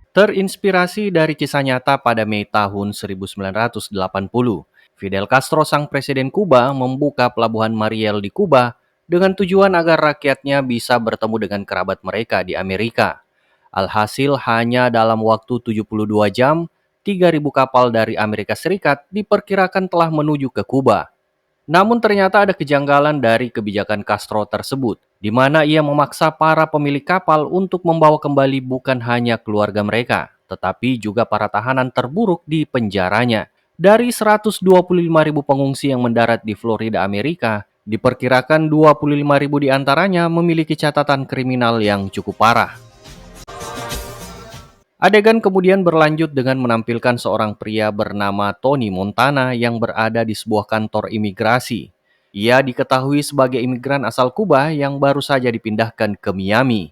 Terinspirasi dari kisah nyata pada Mei tahun 1980, Fidel Castro, sang presiden Kuba, membuka pelabuhan Mariel di Kuba dengan tujuan agar rakyatnya bisa bertemu dengan kerabat mereka di Amerika. Alhasil hanya dalam waktu 72 jam, 3.000 kapal dari Amerika Serikat diperkirakan telah menuju ke Kuba. Namun ternyata ada kejanggalan dari kebijakan Castro tersebut, di mana ia memaksa para pemilik kapal untuk membawa kembali bukan hanya keluarga mereka, tetapi juga para tahanan terburuk di penjaranya. Dari 125.000 pengungsi yang mendarat di Florida, Amerika, diperkirakan 25.000 diantaranya memiliki catatan kriminal yang cukup parah. Adegan kemudian berlanjut dengan menampilkan seorang pria bernama Tony Montana yang berada di sebuah kantor imigrasi. Ia diketahui sebagai imigran asal Kuba yang baru saja dipindahkan ke Miami.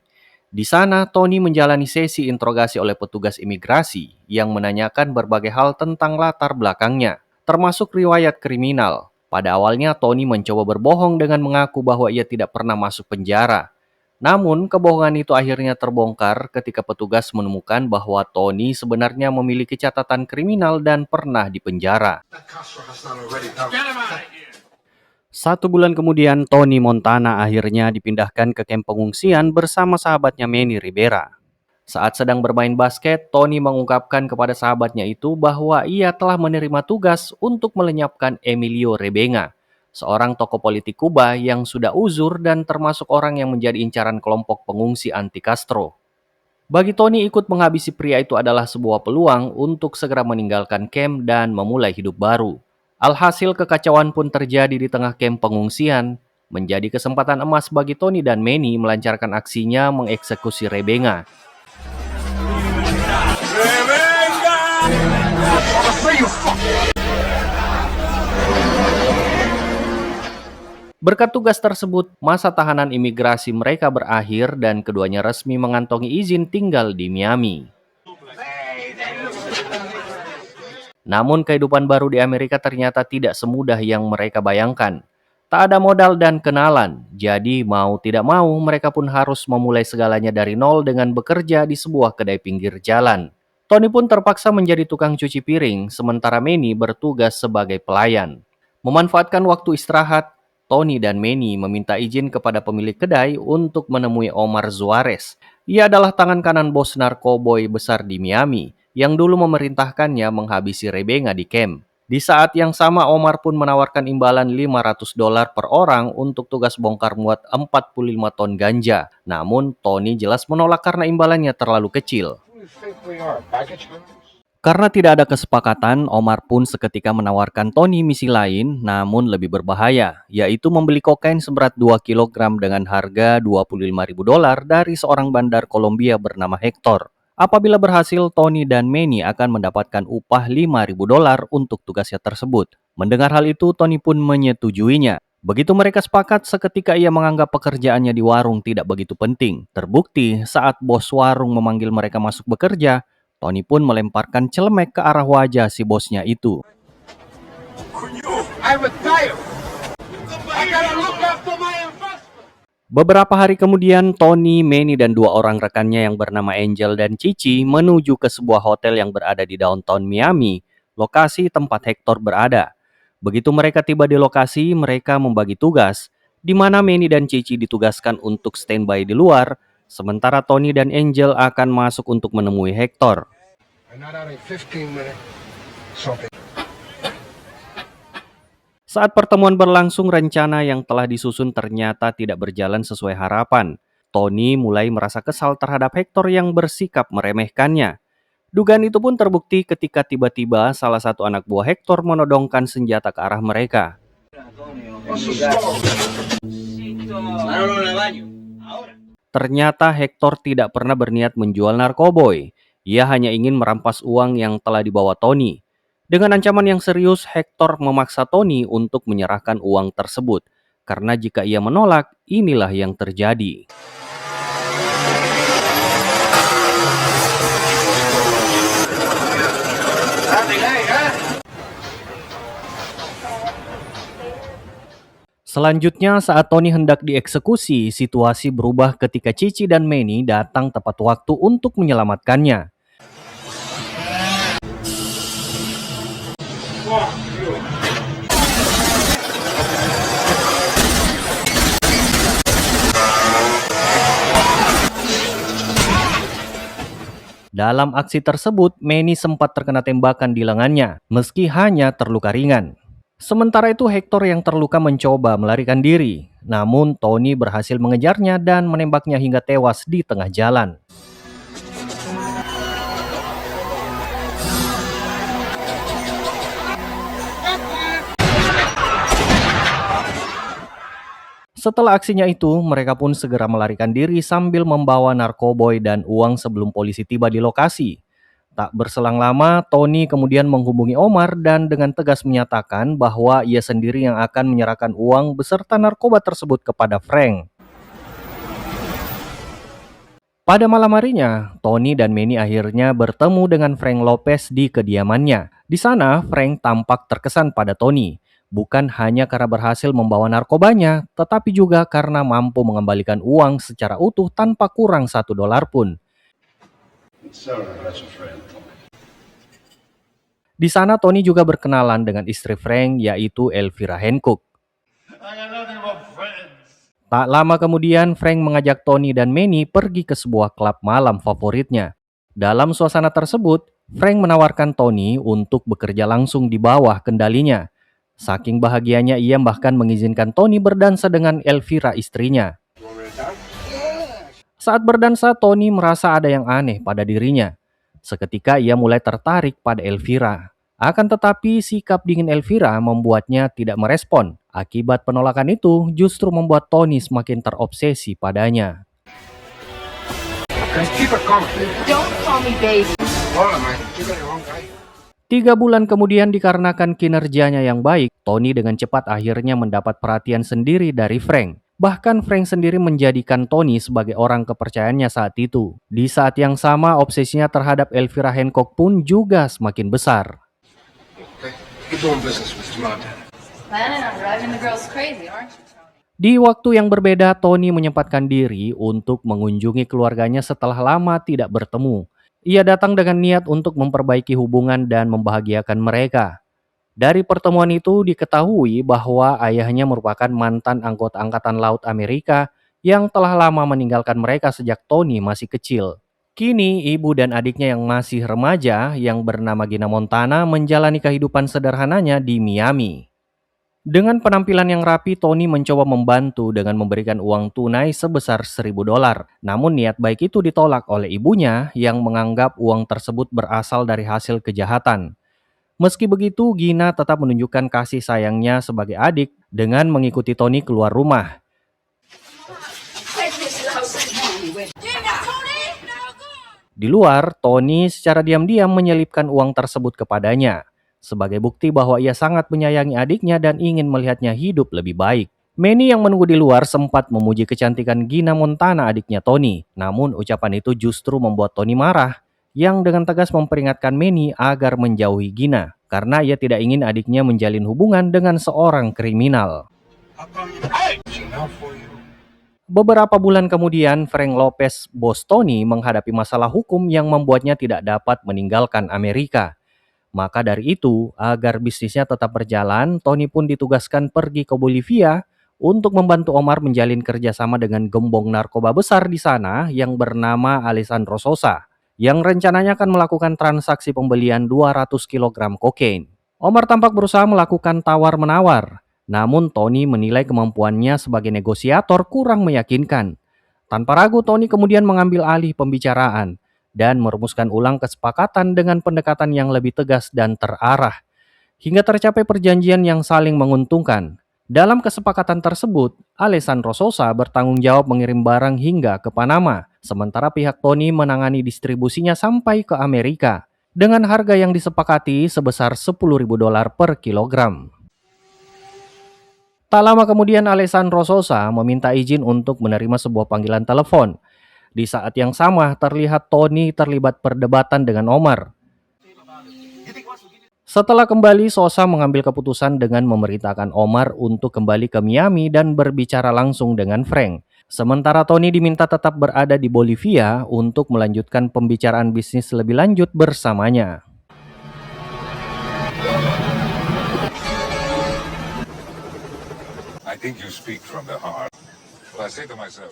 Di sana, Tony menjalani sesi interogasi oleh petugas imigrasi yang menanyakan berbagai hal tentang latar belakangnya, termasuk riwayat kriminal. Pada awalnya, Tony mencoba berbohong dengan mengaku bahwa ia tidak pernah masuk penjara. Namun, kebohongan itu akhirnya terbongkar ketika petugas menemukan bahwa Tony sebenarnya memiliki catatan kriminal dan pernah dipenjara. 1 bulan kemudian, Tony Montana akhirnya dipindahkan ke kamp pengungsian bersama sahabatnya Manny Rivera. Saat sedang bermain basket, Tony mengungkapkan kepada sahabatnya itu bahwa ia telah menerima tugas untuk melenyapkan Emilio Rebenga, seorang tokoh politik Kuba yang sudah uzur dan termasuk orang yang menjadi incaran kelompok pengungsi anti Castro. Bagi Tony, ikut menghabisi pria itu adalah sebuah peluang untuk segera meninggalkan kamp dan memulai hidup baru. Alhasil kekacauan pun terjadi di tengah kamp pengungsian, menjadi kesempatan emas bagi Tony dan Manny melancarkan aksinya mengeksekusi Rebenga. Berkat tugas tersebut, masa tahanan imigrasi mereka berakhir dan keduanya resmi mengantongi izin tinggal di Miami. Namun kehidupan baru di Amerika ternyata tidak semudah yang mereka bayangkan. Tak ada modal dan kenalan, jadi mau tidak mau mereka pun harus memulai segalanya dari nol dengan bekerja di sebuah kedai pinggir jalan. Tony pun terpaksa menjadi tukang cuci piring, sementara Manny bertugas sebagai pelayan. Memanfaatkan waktu istirahat, Tony dan Manny meminta izin kepada pemilik kedai untuk menemui Omar Juarez. Ia adalah tangan kanan bos narkoboy besar di Miami, yang dulu memerintahkannya menghabisi Rebenga di camp. Di saat yang sama, Omar pun menawarkan imbalan $500 per orang untuk tugas bongkar muat 45 ton ganja. Namun, Tony jelas menolak karena imbalannya terlalu kecil. Karena tidak ada kesepakatan, Omar pun seketika menawarkan Tony misi lain, namun lebih berbahaya, yaitu membeli kokain seberat 2 kg dengan harga $25.000 dari seorang bandar Kolombia bernama Hector. Apabila berhasil, Tony dan Manny akan mendapatkan upah $5.000 untuk tugasnya tersebut. Mendengar hal itu, Tony pun menyetujuinya. Begitu mereka sepakat, seketika ia menganggap pekerjaannya di warung tidak begitu penting. Terbukti, saat bos warung memanggil mereka masuk bekerja, Tony pun melemparkan celemek ke arah wajah si bosnya itu. Beberapa hari kemudian, Tony, Manny, dan 2 orang rekannya yang bernama Angel dan Cici menuju ke sebuah hotel yang berada di downtown Miami, lokasi tempat Hector berada. Begitu mereka tiba di lokasi, mereka membagi tugas, di mana Manny dan Cici ditugaskan untuk standby di luar, sementara Tony dan Angel akan masuk untuk menemui Hector. Saat pertemuan berlangsung, rencana yang telah disusun ternyata tidak berjalan sesuai harapan. Tony mulai merasa kesal terhadap Hector yang bersikap meremehkannya. Dugaan itu pun terbukti ketika tiba-tiba salah satu anak buah Hector menodongkan senjata ke arah mereka. Ternyata Hector tidak pernah berniat menjual narkoboy. Ia hanya ingin merampas uang yang telah dibawa Tony. Dengan ancaman yang serius, Hector memaksa Tony untuk menyerahkan uang tersebut. Karena jika ia menolak, inilah yang terjadi. Selanjutnya, saat Tony hendak dieksekusi, situasi berubah ketika Cici dan Manny datang tepat waktu untuk menyelamatkannya. Dalam aksi tersebut, Manny sempat terkena tembakan di lengannya, meski hanya terluka ringan. Sementara itu, Hector yang terluka mencoba melarikan diri, namun Tony berhasil mengejarnya dan menembaknya hingga tewas di tengah jalan. Setelah aksinya itu, mereka pun segera melarikan diri sambil membawa narkoboy dan uang sebelum polisi tiba di lokasi. Tak berselang lama, Tony kemudian menghubungi Omar dan dengan tegas menyatakan bahwa ia sendiri yang akan menyerahkan uang beserta narkoba tersebut kepada Frank. Pada malam harinya, Tony dan Manny akhirnya bertemu dengan Frank Lopez di kediamannya. Di sana, Frank tampak terkesan pada Tony, bukan hanya karena berhasil membawa narkobanya, tetapi juga karena mampu mengembalikan uang secara utuh tanpa kurang $1 pun. Di sana, Tony juga berkenalan dengan istri Frank, yaitu Elvira Hancock. Tak lama kemudian, Frank mengajak Tony dan Manny pergi ke sebuah klub malam favoritnya. Dalam suasana tersebut, Frank menawarkan Tony untuk bekerja langsung di bawah kendalinya. Saking bahagianya, ia bahkan mengizinkan Tony berdansa dengan Elvira istrinya. Saat berdansa, Tony merasa ada yang aneh pada dirinya. Seketika ia mulai tertarik pada Elvira. Akan tetapi sikap dingin Elvira membuatnya tidak merespon. Akibat penolakan itu justru membuat Tony semakin terobsesi padanya. 3 bulan kemudian, dikarenakan kinerjanya yang baik, Tony dengan cepat akhirnya mendapat perhatian sendiri dari Frank. Bahkan Frank sendiri menjadikan Tony sebagai orang kepercayaannya saat itu. Di saat yang sama, obsesinya terhadap Elvira Hancock pun juga semakin besar. Di waktu yang berbeda, Tony menyempatkan diri untuk mengunjungi keluarganya setelah lama tidak bertemu. Ia datang dengan niat untuk memperbaiki hubungan dan membahagiakan mereka. Dari pertemuan itu diketahui bahwa ayahnya merupakan mantan anggota Angkatan Laut Amerika yang telah lama meninggalkan mereka sejak Tony masih kecil. Kini, ibu dan adiknya yang masih remaja yang bernama Gina Montana menjalani kehidupan sederhananya di Miami. Dengan penampilan yang rapi, Tony mencoba membantu dengan memberikan uang tunai sebesar $1.000. Namun niat baik itu ditolak oleh ibunya yang menganggap uang tersebut berasal dari hasil kejahatan. Meski begitu, Gina tetap menunjukkan kasih sayangnya sebagai adik dengan mengikuti Tony keluar rumah. Di luar, Tony secara diam-diam menyelipkan uang tersebut kepadanya, sebagai bukti bahwa ia sangat menyayangi adiknya dan ingin melihatnya hidup lebih baik. Manny yang menunggu di luar sempat memuji kecantikan Gina Montana, adiknya Tony. Namun ucapan itu justru membuat Tony marah, yang dengan tegas memperingatkan Manny agar menjauhi Gina, karena ia tidak ingin adiknya menjalin hubungan dengan seorang kriminal. Beberapa bulan kemudian, Frank Lopez, bos Tony, menghadapi masalah hukum yang membuatnya tidak dapat meninggalkan Amerika. Maka dari itu, agar bisnisnya tetap berjalan, Tony pun ditugaskan pergi ke Bolivia untuk membantu Omar menjalin kerjasama dengan gembong narkoba besar di sana yang bernama Alessandro Sosa, yang rencananya akan melakukan transaksi pembelian 200 kg kokain. Omar tampak berusaha melakukan tawar-menawar, namun Tony menilai kemampuannya sebagai negosiator kurang meyakinkan. Tanpa ragu, Tony kemudian mengambil alih pembicaraan dan merumuskan ulang kesepakatan dengan pendekatan yang lebih tegas dan terarah, hingga tercapai perjanjian yang saling menguntungkan. Dalam kesepakatan tersebut, Alessandro Sosa bertanggung jawab mengirim barang hingga ke Panama, sementara pihak Tony menangani distribusinya sampai ke Amerika, dengan harga yang disepakati sebesar $10.000 per kilogram. Tak lama kemudian, Alessandro Sosa meminta izin untuk menerima sebuah panggilan telepon. Di saat yang sama, terlihat Tony terlibat perdebatan dengan Omar. Setelah kembali, Sosa mengambil keputusan dengan memerintahkan Omar untuk kembali ke Miami dan berbicara langsung dengan Frank. Sementara Tony diminta tetap berada di Bolivia untuk melanjutkan pembicaraan bisnis lebih lanjut bersamanya. think you speak from the heart. Well, I say to myself,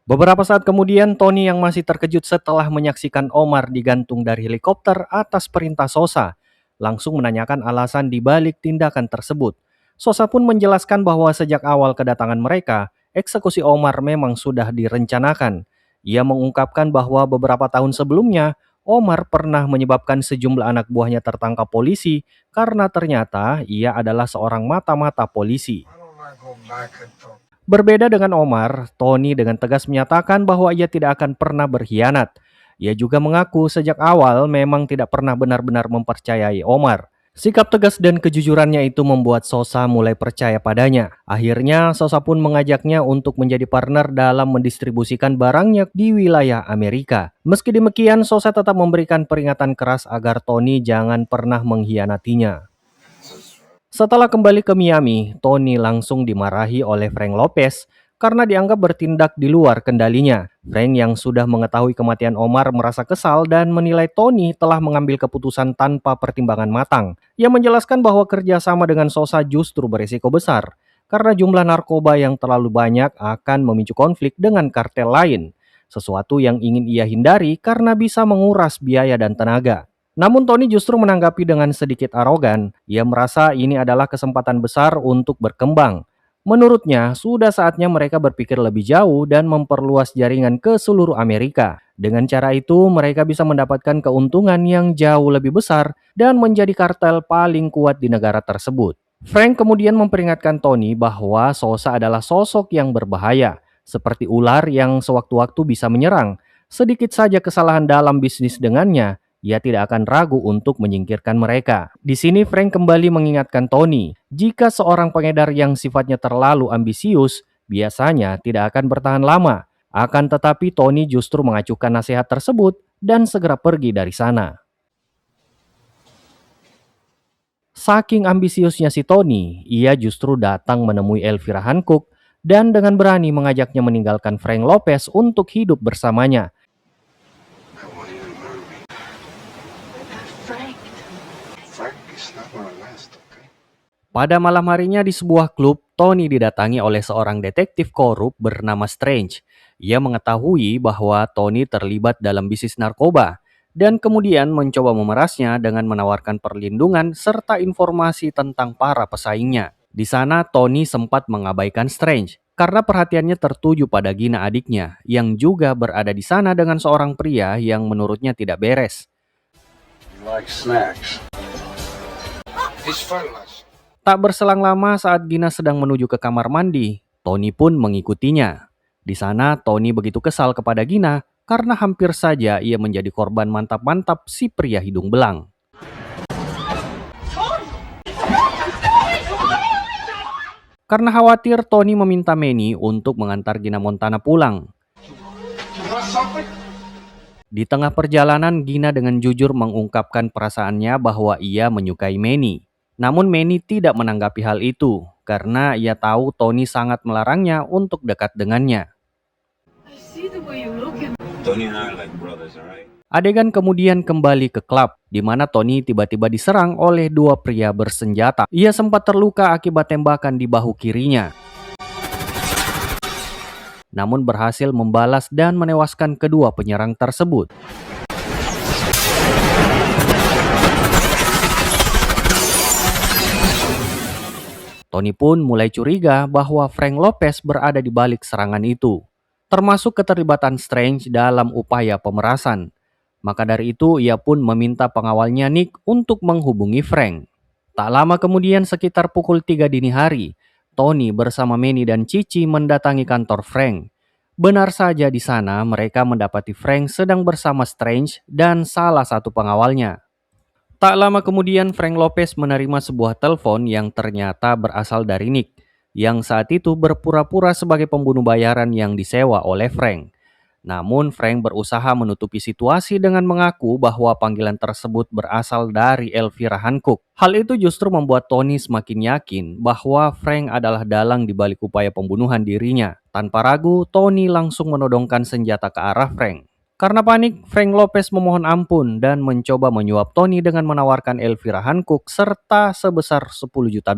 Beberapa saat kemudian, Tony yang masih terkejut setelah menyaksikan Omar digantung dari helikopter atas perintah Sosa, langsung menanyakan alasan di balik tindakan tersebut. Sosa pun menjelaskan bahwa sejak awal kedatangan mereka, eksekusi Omar memang sudah direncanakan. Ia mengungkapkan bahwa beberapa tahun sebelumnya, Omar pernah menyebabkan sejumlah anak buahnya tertangkap polisi karena ternyata ia adalah seorang mata-mata polisi. why don't I go back and talk? Berbeda dengan Omar, Tony dengan tegas menyatakan bahwa ia tidak akan pernah berkhianat. Ia juga mengaku sejak awal memang tidak pernah benar-benar mempercayai Omar. Sikap tegas dan kejujurannya itu membuat Sosa mulai percaya padanya. Akhirnya, Sosa pun mengajaknya untuk menjadi partner dalam mendistribusikan barangnya di wilayah Amerika. Meski demikian, Sosa tetap memberikan peringatan keras agar Tony jangan pernah mengkhianatinya. Setelah kembali ke Miami, Tony langsung dimarahi oleh Frank Lopez karena dianggap bertindak di luar kendalinya. Frank yang sudah mengetahui kematian Omar merasa kesal dan menilai Tony telah mengambil keputusan tanpa pertimbangan matang. Ia menjelaskan bahwa kerjasama dengan Sosa justru berisiko besar karena jumlah narkoba yang terlalu banyak akan memicu konflik dengan kartel lain. Sesuatu yang ingin ia hindari karena bisa menguras biaya dan tenaga. Namun Tony justru menanggapi dengan sedikit arogan. Ia merasa ini adalah kesempatan besar untuk berkembang. Menurutnya, sudah saatnya mereka berpikir lebih jauh dan memperluas jaringan ke seluruh Amerika. Dengan cara itu, mereka bisa mendapatkan keuntungan yang jauh lebih besar dan menjadi kartel paling kuat di negara tersebut. Frank kemudian memperingatkan Tony bahwa Sosa adalah sosok yang berbahaya, seperti ular yang sewaktu-waktu bisa menyerang. Sedikit saja kesalahan dalam bisnis dengannya, ia tidak akan ragu untuk menyingkirkan mereka. Di sini Frank kembali mengingatkan Tony, jika seorang pengedar yang sifatnya terlalu ambisius, biasanya tidak akan bertahan lama. Akan tetapi Tony justru mengacuhkan nasihat tersebut dan segera pergi dari sana. Saking ambisiusnya si Tony, ia justru datang menemui Elvira Hancock dan dengan berani mengajaknya meninggalkan Frank Lopez untuk hidup bersamanya. I want you to marry me. Frank, Frank is not gonna last, okay? Pada malam harinya di sebuah klub, Tony didatangi oleh seorang detektif korup bernama Strange. Ia mengetahui bahwa Tony terlibat dalam bisnis narkoba dan kemudian mencoba memerasnya dengan menawarkan perlindungan serta informasi tentang para pesaingnya. Di sana Tony sempat mengabaikan Strange karena perhatiannya tertuju pada Gina adiknya yang juga berada di sana dengan seorang pria yang menurutnya tidak beres. You like snacks? It's fertilizer. Tak berselang lama saat Gina sedang menuju ke kamar mandi, Tony pun mengikutinya. Di sana, Tony begitu kesal kepada Gina karena hampir saja ia menjadi korban mantap-mantap si pria hidung belang. Karena khawatir, Tony meminta Manny untuk mengantar Gina Montana pulang. You want something? Di tengah perjalanan, Gina dengan jujur mengungkapkan perasaannya bahwa ia menyukai Manny. Namun Manny tidak menanggapi hal itu karena ia tahu Tony sangat melarangnya untuk dekat dengannya. I see the way you look at me. Tony and I are like brothers, alright? Adegan kemudian kembali ke klub, di mana Tony tiba-tiba diserang oleh dua pria bersenjata. Ia sempat terluka akibat tembakan di bahu kirinya. Namun berhasil membalas dan menewaskan kedua penyerang tersebut. Tony pun mulai curiga bahwa Frank Lopez berada di balik serangan itu, termasuk keterlibatan Strange dalam upaya pemerasan. Maka dari itu ia pun meminta pengawalnya Nick untuk menghubungi Frank. Tak lama kemudian sekitar pukul 3 dini hari, Tony bersama Manny dan Cici mendatangi kantor Frank. Benar saja di sana mereka mendapati Frank sedang bersama Strange dan salah satu pengawalnya. Tak lama kemudian Frank Lopez menerima sebuah telepon yang ternyata berasal dari Nick, yang saat itu berpura-pura sebagai pembunuh bayaran yang disewa oleh Frank. Namun Frank berusaha menutupi situasi dengan mengaku bahwa panggilan tersebut berasal dari Elvira Hancock. Hal itu justru membuat Tony semakin yakin bahwa Frank adalah dalang di balik upaya pembunuhan dirinya. Tanpa ragu, Tony langsung menodongkan senjata ke arah Frank. Karena panik, Frank Lopez memohon ampun dan mencoba menyuap Tony dengan menawarkan Elvira Hancock serta sebesar $10 juta.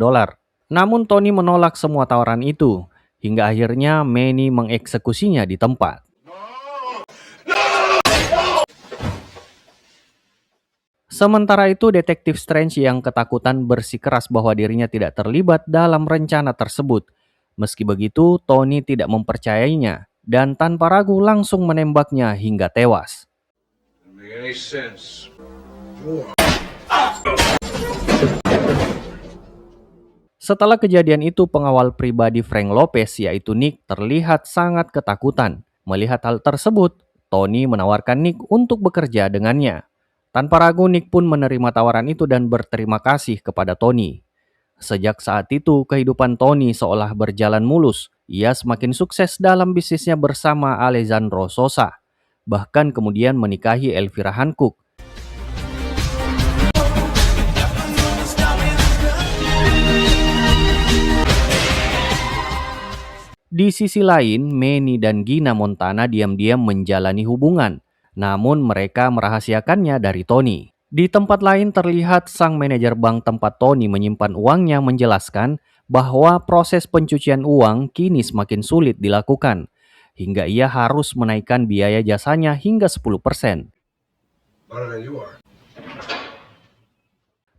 Namun Tony menolak semua tawaran itu, hingga akhirnya Manny mengeksekusinya di tempat. Sementara itu, Detektif Strange yang ketakutan bersikeras bahwa dirinya tidak terlibat dalam rencana tersebut. Meski begitu, Tony tidak mempercayainya dan tanpa ragu langsung menembaknya hingga tewas. Doesn't make any sense. Setelah kejadian itu, pengawal pribadi Frank Lopez yaitu Nick terlihat sangat ketakutan. Melihat hal tersebut, Tony menawarkan Nick untuk bekerja dengannya. Tanpa ragu, Nick pun menerima tawaran itu dan berterima kasih kepada Tony. Sejak saat itu, kehidupan Tony seolah berjalan mulus. Ia semakin sukses dalam bisnisnya bersama Alejandro Sosa. Bahkan kemudian menikahi Elvira Hancock. Di sisi lain, Manny dan Gina Montana diam-diam menjalani hubungan. Namun mereka merahasiakannya dari Tony. Di tempat lain terlihat sang manajer bank tempat Tony menyimpan uangnya menjelaskan bahwa proses pencucian uang kini semakin sulit dilakukan. Hingga ia harus menaikkan biaya jasanya hingga 10%. Better than you are.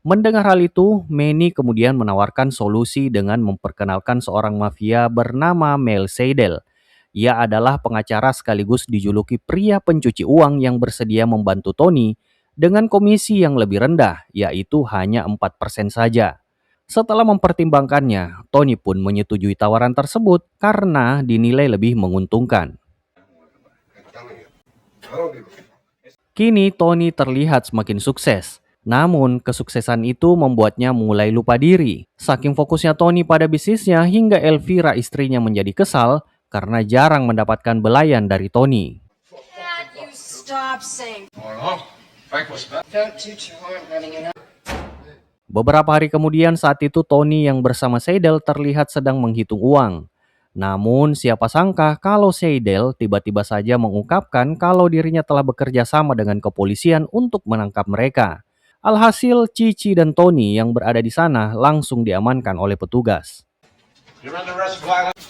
Mendengar hal itu, Manny kemudian menawarkan solusi dengan memperkenalkan seorang mafia bernama Mel Seidel. Ia adalah pengacara sekaligus dijuluki pria pencuci uang yang bersedia membantu Tony dengan komisi yang lebih rendah, yaitu hanya 4% saja. Setelah mempertimbangkannya, Tony pun menyetujui tawaran tersebut karena dinilai lebih menguntungkan. I'm telling you. I don't give a fuck. Kini Tony terlihat semakin sukses. Namun, kesuksesan itu membuatnya mulai lupa diri. Saking fokusnya Tony pada bisnisnya hingga Elvira istrinya menjadi kesal karena jarang mendapatkan belayan dari Tony. Dad, you stop saying. Oh, no. Frank was bad. Don't toot your horn, running it up. Beberapa hari kemudian saat itu Tony yang bersama Seidel terlihat sedang menghitung uang. Namun siapa sangka kalau Seidel tiba-tiba saja mengungkapkan kalau dirinya telah bekerja sama dengan kepolisian untuk menangkap mereka. Alhasil Cici dan Tony yang berada di sana langsung diamankan oleh petugas. You're under arrest for violence.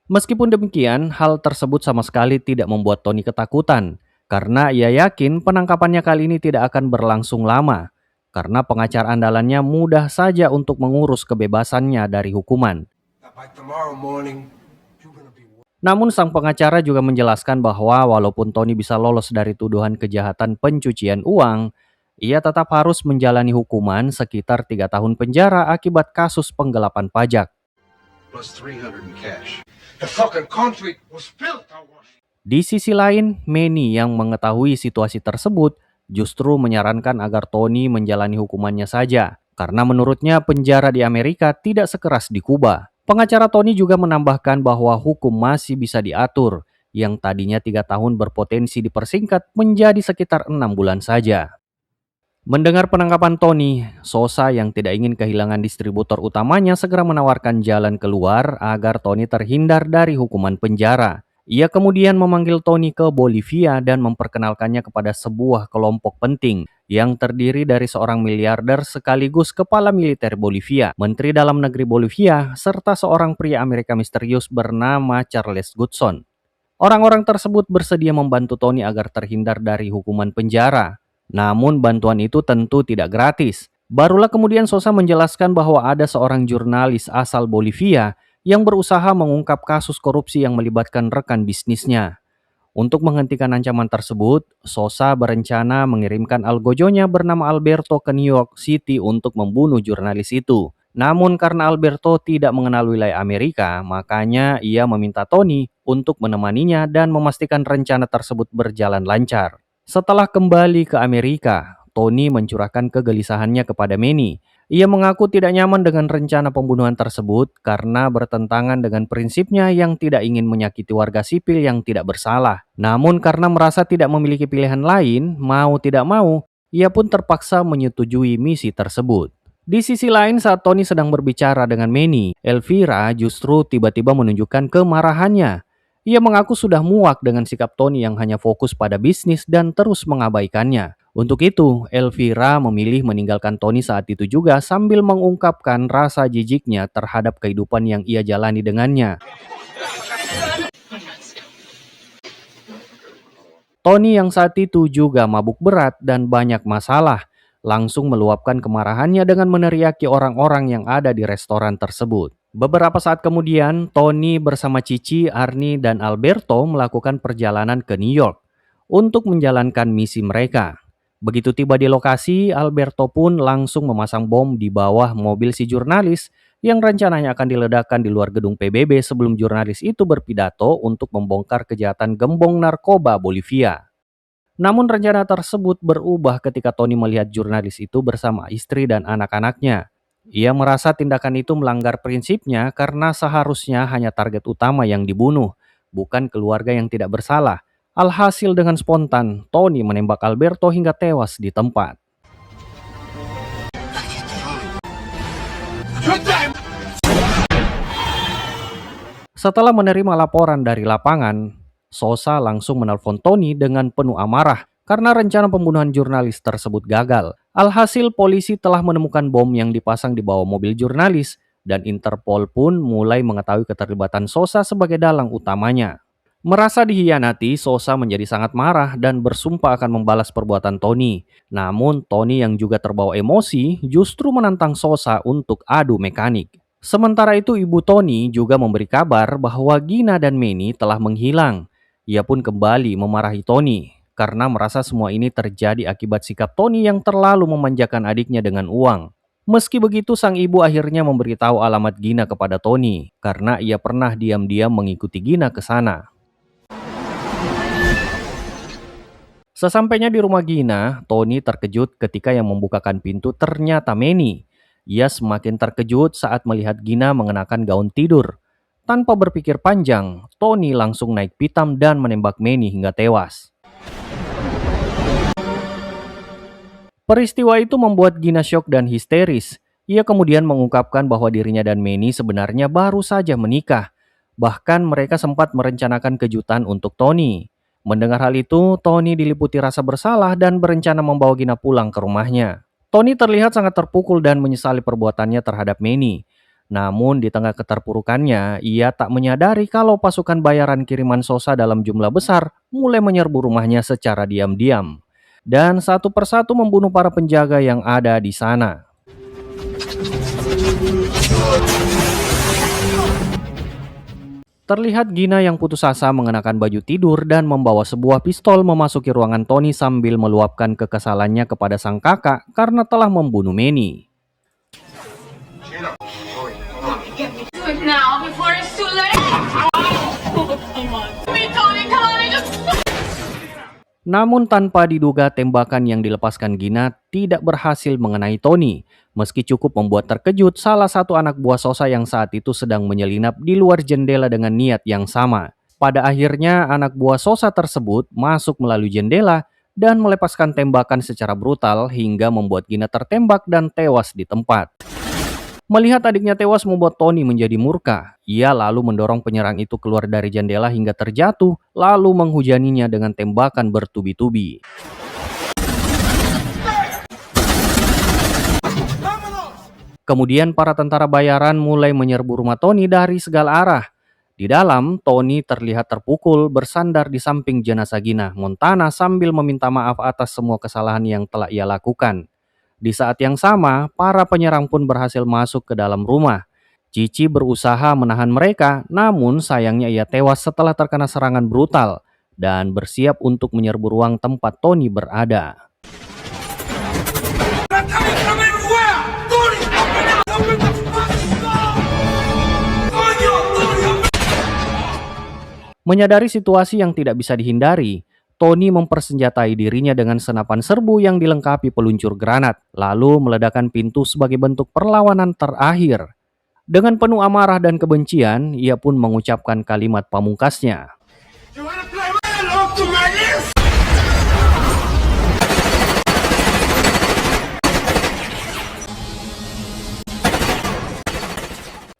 Meskipun demikian, hal tersebut sama sekali tidak membuat Tony ketakutan. Karena ia yakin penangkapannya kali ini tidak akan berlangsung lama. Karena pengacara andalannya mudah saja untuk mengurus kebebasannya dari hukuman. By tomorrow morning, you're gonna be... Namun sang pengacara juga menjelaskan bahwa walaupun Tony bisa lolos dari tuduhan kejahatan pencucian uang, ia tetap harus menjalani hukuman sekitar 3 tahun penjara akibat kasus penggelapan pajak. Plus 300 in cash. The fucking country was built on Washington. Di sisi lain, Manny yang mengetahui situasi tersebut justru menyarankan agar Tony menjalani hukumannya saja. Karena menurutnya penjara di Amerika tidak sekeras di Kuba. Pengacara Tony juga menambahkan bahwa hukum masih bisa diatur, yang tadinya 3 tahun berpotensi dipersingkat menjadi sekitar 6 bulan saja. Mendengar penangkapan Tony, Sosa yang tidak ingin kehilangan distributor utamanya segera menawarkan jalan keluar agar Tony terhindar dari hukuman penjara. Ia kemudian memanggil Tony ke Bolivia dan memperkenalkannya kepada sebuah kelompok penting yang terdiri dari seorang miliarder sekaligus kepala militer Bolivia, menteri dalam negeri Bolivia, serta seorang pria Amerika misterius bernama Charles Goodson. Orang-orang tersebut bersedia membantu Tony agar terhindar dari hukuman penjara. Namun bantuan itu tentu tidak gratis. Barulah kemudian Sosa menjelaskan bahwa ada seorang jurnalis asal Bolivia yang berusaha mengungkap kasus korupsi yang melibatkan rekan bisnisnya. Untuk menghentikan ancaman tersebut, Sosa berencana mengirimkan algojonya bernama Alberto ke New York City untuk membunuh jurnalis itu. Namun karena Alberto tidak mengenal wilayah Amerika, makanya ia meminta Tony untuk menemaninya dan memastikan rencana tersebut berjalan lancar. Setelah kembali ke Amerika, Tony mencurahkan kegelisahannya kepada Manny. Ia mengaku tidak nyaman dengan rencana pembunuhan tersebut karena bertentangan dengan prinsipnya yang tidak ingin menyakiti warga sipil yang tidak bersalah. Namun karena merasa tidak memiliki pilihan lain, mau tidak mau, ia pun terpaksa menyetujui misi tersebut. Di sisi lain saat Tony sedang berbicara dengan Manny, Elvira justru tiba-tiba menunjukkan kemarahannya. Ia mengaku sudah muak dengan sikap Tony yang hanya fokus pada bisnis dan terus mengabaikannya. Untuk itu, Elvira memilih meninggalkan Tony saat itu juga sambil mengungkapkan rasa jijiknya terhadap kehidupan yang ia jalani dengannya. Tony yang saat itu juga mabuk berat dan banyak masalah, langsung meluapkan kemarahannya dengan meneriaki orang-orang yang ada di restoran tersebut. Beberapa saat kemudian, Tony bersama Cici, Arnie, dan Alberto melakukan perjalanan ke New York untuk menjalankan misi mereka. Begitu tiba di lokasi, Alberto pun langsung memasang bom di bawah mobil si jurnalis yang rencananya akan diledakkan di luar gedung PBB sebelum jurnalis itu berpidato untuk membongkar kejahatan gembong narkoba Bolivia. Namun rencana tersebut berubah ketika Tony melihat jurnalis itu bersama istri dan anak-anaknya. Ia merasa tindakan itu melanggar prinsipnya karena seharusnya hanya target utama yang dibunuh, bukan keluarga yang tidak bersalah. Alhasil dengan spontan, Tony menembak Alberto hingga tewas di tempat. Setelah menerima laporan dari lapangan, Sosa langsung menelpon Tony dengan penuh amarah karena rencana pembunuhan jurnalis tersebut gagal. Alhasil polisi telah menemukan bom yang dipasang di bawah mobil jurnalis dan Interpol pun mulai mengetahui keterlibatan Sosa sebagai dalang utamanya. Merasa dikhianati, Sosa menjadi sangat marah dan bersumpah akan membalas perbuatan Tony. Namun Tony yang juga terbawa emosi justru menantang Sosa untuk adu mekanik. Sementara itu ibu Tony juga memberi kabar bahwa Gina dan Manny telah menghilang. Ia pun kembali memarahi Tony karena merasa semua ini terjadi akibat sikap Tony yang terlalu memanjakan adiknya dengan uang. Meski begitu, sang ibu akhirnya memberitahu alamat Gina kepada Tony karena ia pernah diam-diam mengikuti Gina ke sana. Sesampainya di rumah Gina, Tony terkejut ketika yang membukakan pintu ternyata Manny. Ia semakin terkejut saat melihat Gina mengenakan gaun tidur. Tanpa berpikir panjang, Tony langsung naik pitam dan menembak Manny hingga tewas. Peristiwa itu membuat Gina syok dan histeris. Ia kemudian mengungkapkan bahwa dirinya dan Manny sebenarnya baru saja menikah. Bahkan mereka sempat merencanakan kejutan untuk Tony. Mendengar hal itu, Tony diliputi rasa bersalah dan berencana membawa Gina pulang ke rumahnya. Tony terlihat sangat terpukul dan menyesali perbuatannya terhadap Manny. Namun di tengah keterpurukannya, ia tak menyadari kalau pasukan bayaran kiriman Sosa dalam jumlah besar mulai menyerbu rumahnya secara diam-diam. Dan satu persatu membunuh para penjaga yang ada di sana. Terlihat Gina yang putus asa mengenakan baju tidur dan membawa sebuah pistol memasuki ruangan Tony sambil meluapkan kekesalannya kepada sang kakak karena telah membunuh Manny. Do it now before it's too late. Come on. Tony, come on. Namun tanpa diduga tembakan yang dilepaskan Gina tidak berhasil mengenai Tony. Meski cukup membuat terkejut salah satu anak buah Sosa yang saat itu sedang menyelinap di luar jendela dengan niat yang sama. Pada akhirnya anak buah Sosa tersebut masuk melalui jendela dan melepaskan tembakan secara brutal hingga membuat Gina tertembak dan tewas di tempat. Melihat adiknya tewas membuat Tony menjadi murka. Ia lalu mendorong penyerang itu keluar dari jendela hingga terjatuh, lalu menghujaninya dengan tembakan bertubi-tubi. Kemudian para tentara bayaran mulai menyerbu rumah Tony dari segala arah. Di dalam, Tony terlihat terpukul bersandar di samping jenazah Gina Montana sambil meminta maaf atas semua kesalahan yang telah ia lakukan. Di saat yang sama, para penyerang pun berhasil masuk ke dalam rumah. Cici berusaha menahan mereka, namun sayangnya ia tewas setelah terkena serangan brutal dan bersiap untuk menyerbu ruang tempat Tony berada. Menyadari situasi yang tidak bisa dihindari, Tony mempersenjatai dirinya dengan senapan serbu yang dilengkapi peluncur granat, lalu meledakkan pintu sebagai bentuk perlawanan terakhir. Dengan penuh amarah dan kebencian, ia pun mengucapkan kalimat pamungkasnya.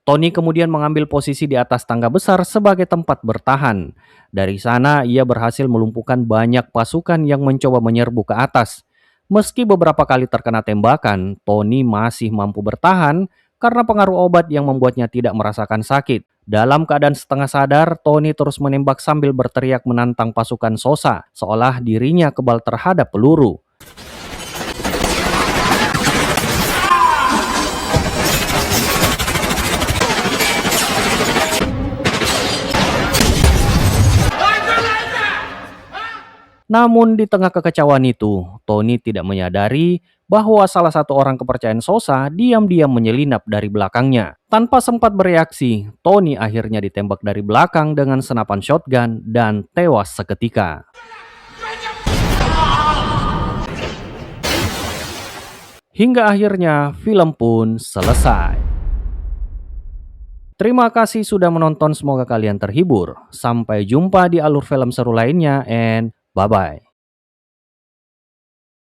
Tony kemudian mengambil posisi di atas tangga besar sebagai tempat bertahan. Dari sana ia berhasil melumpuhkan banyak pasukan yang mencoba menyerbu ke atas. Meski beberapa kali terkena tembakan, Tony masih mampu bertahan karena pengaruh obat yang membuatnya tidak merasakan sakit. Dalam keadaan setengah sadar, Tony terus menembak sambil berteriak menantang pasukan Sosa, seolah dirinya kebal terhadap peluru. Namun di tengah kekecewaan itu, Tony tidak menyadari bahwa salah satu orang kepercayaan Sosa diam-diam menyelinap dari belakangnya. Tanpa sempat bereaksi, Tony akhirnya ditembak dari belakang dengan senapan shotgun dan tewas seketika. Hingga akhirnya film pun selesai. Terima kasih sudah menonton, semoga kalian terhibur. Sampai jumpa di alur film seru lainnya and bye-bye.